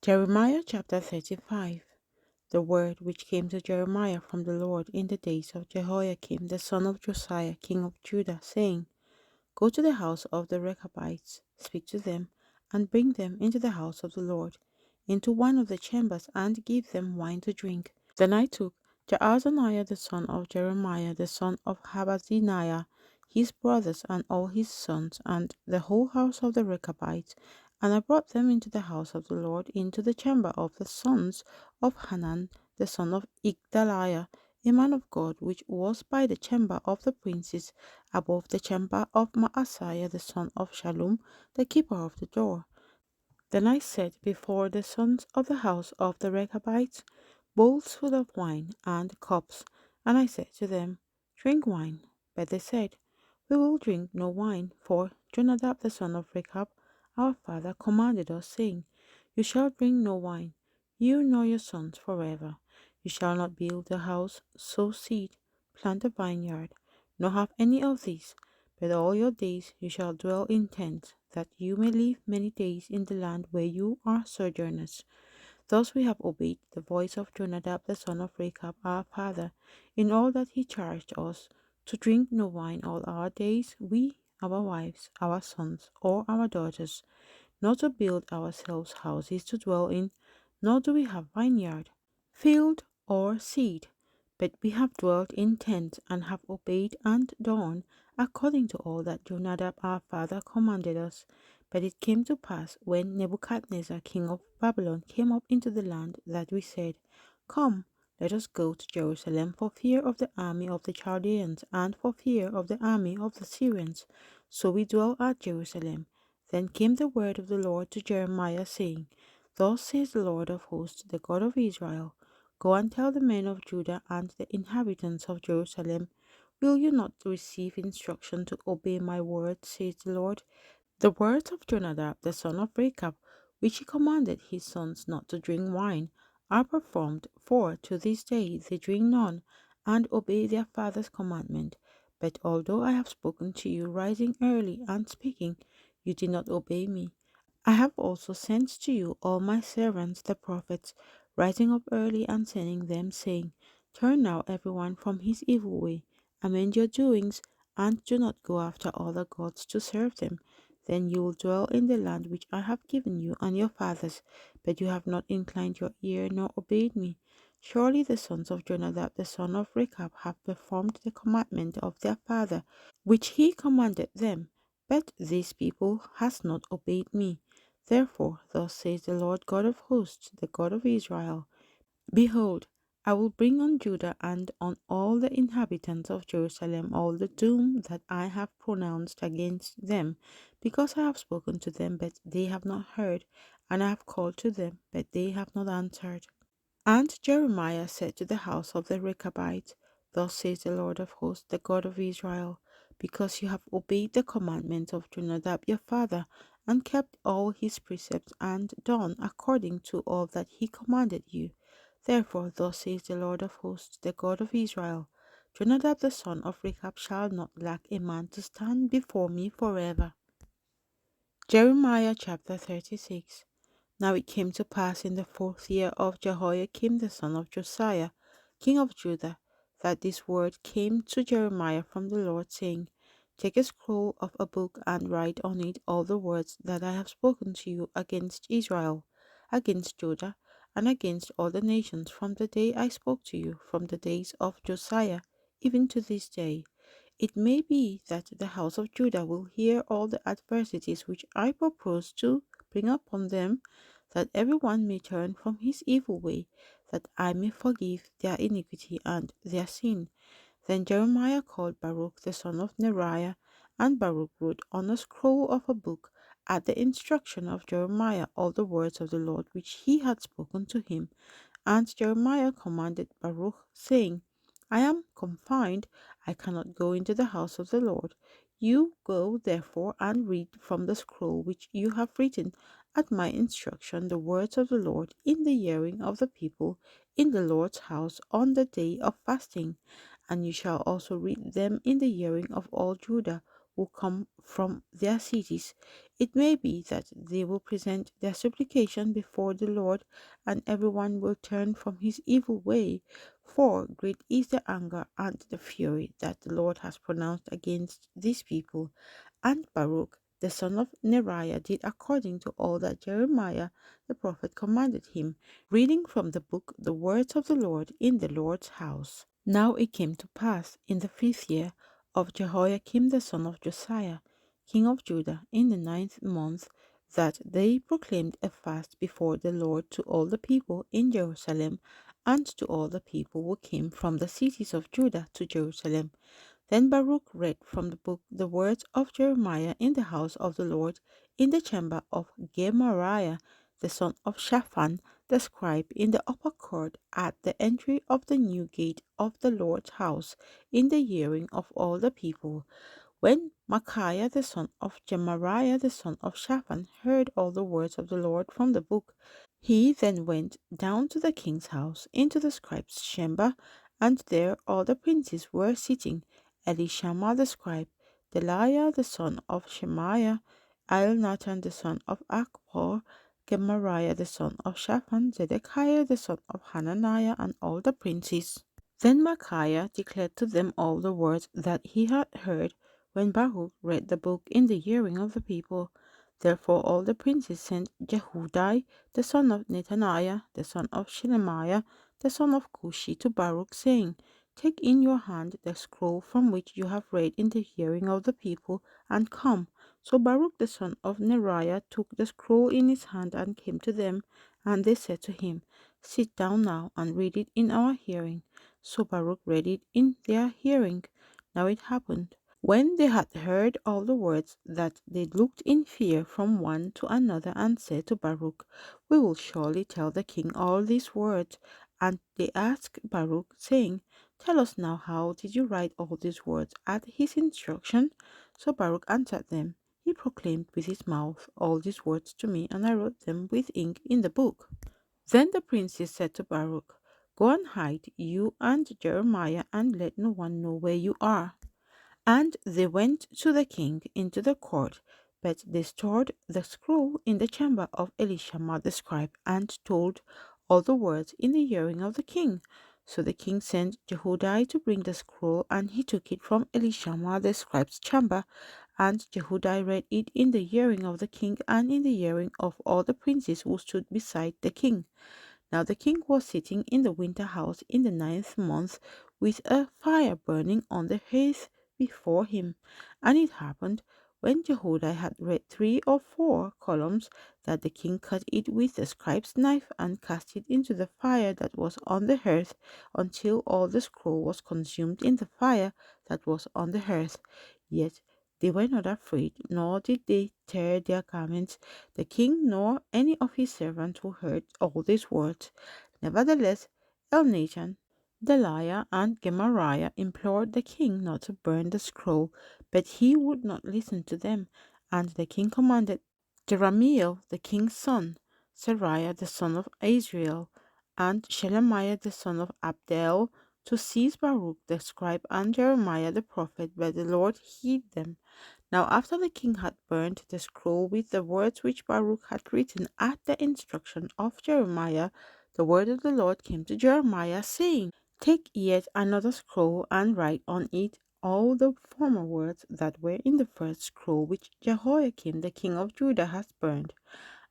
Jeremiah chapter 35. The word which came to Jeremiah from the Lord in the days of Jehoiakim the son of Josiah king of Judah, saying, Go to the house of the Rechabites, speak to them, and bring them into the house of the Lord, into one of the chambers, and give them wine to drink. Then I took Jaazaniah the son of Jeremiah the son of Habazziniah, his brothers and all his sons, and the whole house of the Rechabites, and I brought them into the house of the Lord, into the chamber of the sons of Hanan the son of Igdaliah, a man of God, which was by the chamber of the princes, above the chamber of Maaseiah the son of Shallum, the keeper of the door. Then I set before the sons of the house of the Rechabites bowls full of wine and cups, and I said to them, Drink wine. But they said, We will drink no wine, for Jonadab the son of Rechab, our father, commanded us, saying, You shall drink no wine, you nor your sons forever. You shall not build a house, sow seed, plant a vineyard, nor have any of these. But all your days you shall dwell in tents, that you may live many days in the land where you are sojourners. Thus we have obeyed the voice of Jonadab the son of Rechab our father, in all that he charged us, to drink no wine all our days, we, our wives, our sons, or our daughters, nor to build ourselves houses to dwell in, nor do we have vineyard, field, or seed. But we have dwelt in tents, and have obeyed and done according to all that Jonadab our father commanded us. But it came to pass, when Nebuchadnezzar king of Babylon came up into the land, that we said, Come, let us go to Jerusalem, for fear of the army of the Chaldeans, and for fear of the army of the Syrians. So we dwell at Jerusalem. Then came the word of the Lord to Jeremiah, saying, Thus says the Lord of hosts, the God of Israel, Go and tell the men of Judah and the inhabitants of Jerusalem, Will you not receive instruction to obey my words, says the Lord? The words of Jonadab the son of Rechab, which he commanded his sons not to drink wine, are performed, for to this day they drink none, and obey their father's commandment. But although I have spoken to you, rising early and speaking, you did not obey me. I have also sent to you all my servants the prophets, rising up early and sending them, saying, Turn now everyone from his evil way, amend your doings, and do not go after other gods to serve them. Then you will dwell in the land which I have given you and your fathers, but you have not inclined your ear nor obeyed me. Surely the sons of Jonadab the son of Rechab have performed the commandment of their father, which he commanded them, but this people has not obeyed me. Therefore, thus says the Lord God of hosts, the God of Israel, Behold, I will bring on Judah and on all the inhabitants of Jerusalem all the doom that I have pronounced against them, because I have spoken to them, but they have not heard, and I have called to them, but they have not answered. And Jeremiah said to the house of the Rechabites, Thus says the Lord of hosts, the God of Israel, because you have obeyed the commandments of Jonadab your father, and kept all his precepts, and done according to all that he commanded you. Therefore, thus says the Lord of hosts, the God of Israel, Jonadab the son of Rechab shall not lack a man to stand before me forever. Jeremiah chapter 36. Now it came to pass in the 4th year of Jehoiakim the son of Josiah, king of Judah, that this word came to Jeremiah from the Lord, saying, Take a scroll of a book and write on it all the words that I have spoken to you against Israel, against Judah, and against all the nations from the day I spoke to you, from the days of Josiah, even to this day. It may be that the house of Judah will hear all the adversities which I propose to bring upon them, that everyone may turn from his evil way, that I may forgive their iniquity and their sin. Then Jeremiah called Baruch the son of Neriah, and Baruch wrote on a scroll of a book at the instruction of Jeremiah all the words of the Lord which he had spoken to him. And Jeremiah commanded Baruch, saying, I am confined, I cannot go into the house of the Lord. You go therefore and read from the scroll which you have written at my instruction the words of the Lord in the hearing of the people in the Lord's house on the day of fasting. And you shall also read them in the hearing of all Judah, will come from their cities. It may be that they will present their supplication before the Lord, and everyone will turn from his evil way. For great is the anger and the fury that the Lord has pronounced against these people. And Baruch, the son of Neriah, did according to all that Jeremiah the prophet commanded him, reading from the book the words of the Lord in the Lord's house. Now it came to pass in the 5th year of Jehoiakim the son of Josiah, king of Judah, in the 9th month, that they proclaimed a fast before the Lord to all the people in Jerusalem, and to all the people who came from the cities of Judah to Jerusalem. Then Baruch read from the book the words of Jeremiah in the house of the Lord, in the chamber of Gemariah, the son of Shaphan, the scribe, in the upper court at the entry of the new gate of the Lord's house, in the hearing of all the people. When Maaseiah the son of Gemariah the son of Shaphan heard all the words of the Lord from the book, he then went down to the king's house into the scribe's chamber, and there all the princes were sitting: Elishama the scribe, Delaiah the son of Shemaiah, Elnathan the son of Akbor, Gemariah the son of Shaphan, Zedekiah the son of Hananiah, and all the princes. Then Micaiah declared to them all the words that he had heard when Baruch read the book in the hearing of the people. Therefore all the princes sent Jehudai, the son of Nethaniah, the son of Shelemiah, the son of Cushi, to Baruch, saying, Take in your hand the scroll from which you have read in the hearing of the people, and come. So Baruch the son of Neriah took the scroll in his hand and came to them, and they said to him, Sit down now and read it in our hearing. So Baruch read it in their hearing. Now it happened, when they had heard all the words, that they looked in fear from one to another, and said to Baruch, We will surely tell the king all these words. And they asked Baruch, saying, Tell us now, how did you write all these words at his instruction? So Baruch answered them, He proclaimed with his mouth all these words to me, and I wrote them with ink in the book. Then the princes said to Baruch, Go and hide, you and Jeremiah, and let no one know where you are. And they went to the king into the court, but they stored the scroll in the chamber of Elishama the scribe, and told all the words in the hearing of the king. So the king sent Jehudai to bring the scroll, and he took it from Elishama the scribe's chamber, and Jehudai read it in the hearing of the king and in the hearing of all the princes who stood beside the king. Now the king was sitting in the winter house in the 9th month, with a fire burning on the hearth before him. And it happened, when Jehoiada had read 3 or 4 columns, that the king cut it with the scribe's knife, and cast it into the fire that was on the hearth, until all the scroll was consumed in the fire that was on the hearth. Yet they were not afraid, nor did they tear their garments, the king nor any of his servants who heard all these words. Nevertheless, Elnathan, Delaiah, and Gemariah implored the king not to burn the scroll, but he would not listen to them. And the king commanded Jerahmeel, the king's son, Seraiah the son of Azriel, and Shelemiah the son of Abdeel, to seize Baruch the scribe and Jeremiah the prophet, but the Lord hid them. Now after the king had burnt the scroll with the words which Baruch had written at the instruction of Jeremiah, the word of the Lord came to Jeremiah, saying, Take yet another scroll, and write on it all the former words that were in the first scroll which Jehoiakim the king of Judah has burned.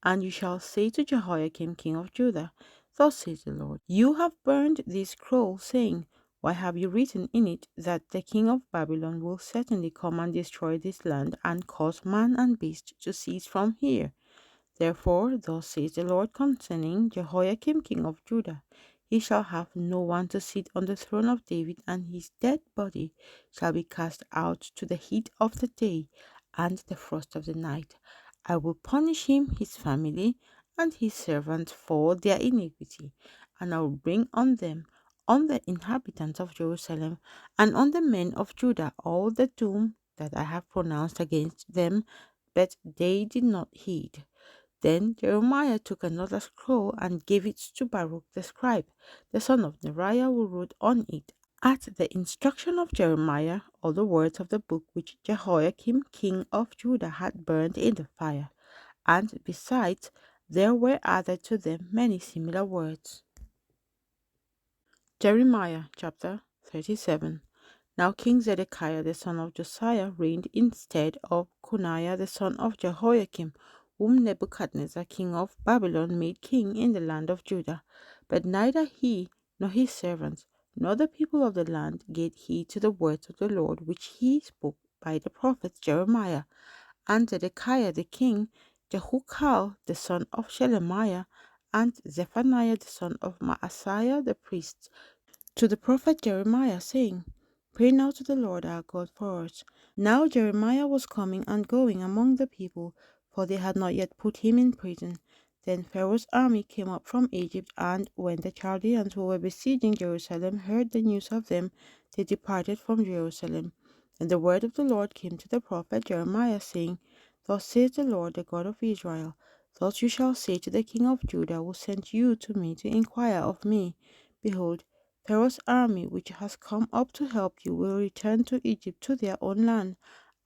And you shall say to Jehoiakim king of Judah, Thus says the Lord, You have burned this scroll, saying, Why have you written in it that the king of Babylon will certainly come and destroy this land, and cause man and beast to cease from here? Therefore, thus says the Lord concerning Jehoiakim king of Judah, He shall have no one to sit on the throne of David, and his dead body shall be cast out to the heat of the day and the frost of the night. I will punish him, his family, and his servants for their iniquity, and I will bring on them, on the inhabitants of Jerusalem, and on the men of Judah, all the doom that I have pronounced against them, but they did not heed. Then Jeremiah took another scroll and gave it to Baruch the scribe, the son of Neriah, who wrote on it At the instruction of Jeremiah, all the words of the book which Jehoiakim king of Judah had burned in the fire, and besides there were added to them many similar words. Jeremiah chapter 37. Now King Zedekiah the son of Josiah reigned instead of Coniah the son of Jehoiakim, whom Nebuchadnezzar king of Babylon made king in the land of Judah. But neither he nor his servants nor the people of the land gave heed to the words of the Lord which he spoke by the prophet Jeremiah. And Zedekiah the king, Jehucal the son of Shelemiah, and Zephaniah the son of Maaseiah the priest, to the prophet Jeremiah, saying, Pray now to the Lord our God for us. Now Jeremiah was coming and going among the people, for they had not yet put him in prison. Then Pharaoh's army came up from Egypt, and when the Chaldeans who were besieging Jerusalem heard the news of them, they departed from Jerusalem. And the word of the Lord came to the prophet Jeremiah, saying, Thus says the Lord, the God of Israel, Thus you shall say to the king of Judah, who sent you to me to inquire of me, Behold, Pharaoh's army, which has come up to help you, will return to Egypt to their own land,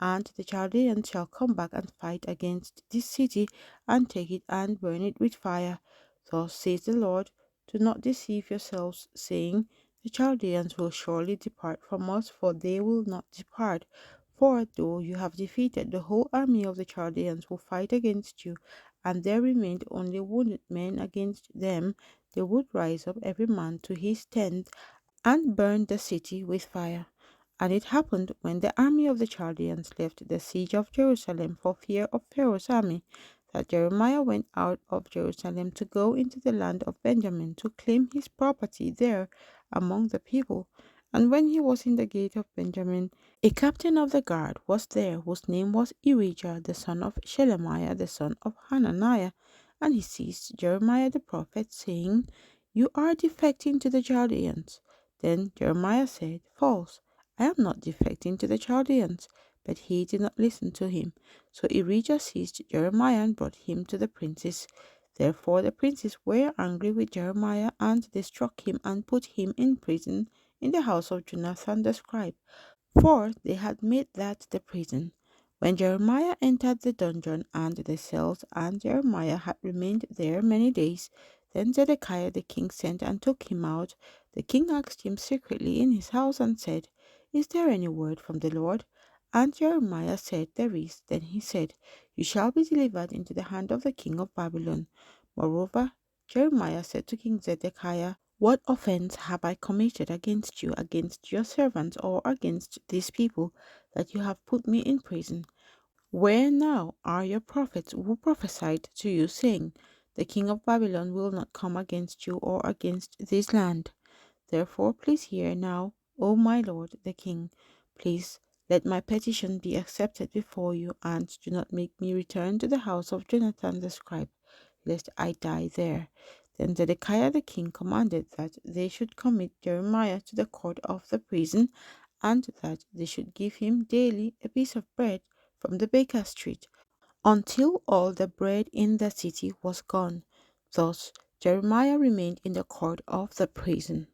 and the Chaldeans shall come back and fight against this city, and take it and burn it with fire. Thus says the Lord, Do not deceive yourselves, saying, The Chaldeans will surely depart from us, for they will not depart. For though you have defeated the whole army of the Chaldeans who fight against you, and there remained only wounded men against them, they would rise up every man to his tent and burn the city with fire. And it happened when the army of the Chaldeans left the siege of Jerusalem for fear of Pharaoh's army, that Jeremiah went out of Jerusalem to go into the land of Benjamin to claim his property there among the people. And when he was in the gate of Benjamin, a captain of the guard was there, whose name was Irijah, the son of Shelemiah, the son of Hananiah. And he seized Jeremiah the prophet, saying, You are defecting to the Chaldeans. Then Jeremiah said, False, I am not defecting to the Chaldeans. But he did not listen to him. So Irijah seized Jeremiah and brought him to the princes. Therefore the princes were angry with Jeremiah, and they struck him and put him in prison in the house of Jonathan the scribe, for they had made that the prison. When Jeremiah entered the dungeon and the cells, and Jeremiah had remained there many days, then Zedekiah the king sent and took him out. The king asked him secretly in his house and said, Is there any word from the Lord? And Jeremiah said, There is. Then he said, You shall be delivered into the hand of the king of Babylon. Moreover, Jeremiah said to King Zedekiah, What offense have I committed against you, against your servants, or against these people, that you have put me in prison? Where now are your prophets who prophesied to you, saying, The king of Babylon will not come against you or against this land? Therefore, please hear now, O my lord the king. Please let my petition be accepted before you, and do not make me return to the house of Jonathan the scribe, lest I die there. Then Zedekiah the king commanded that they should commit Jeremiah to the court of the prison, and that they should give him daily a piece of bread from the baker's street, until all the bread in the city was gone. Thus Jeremiah remained in the court of the prison.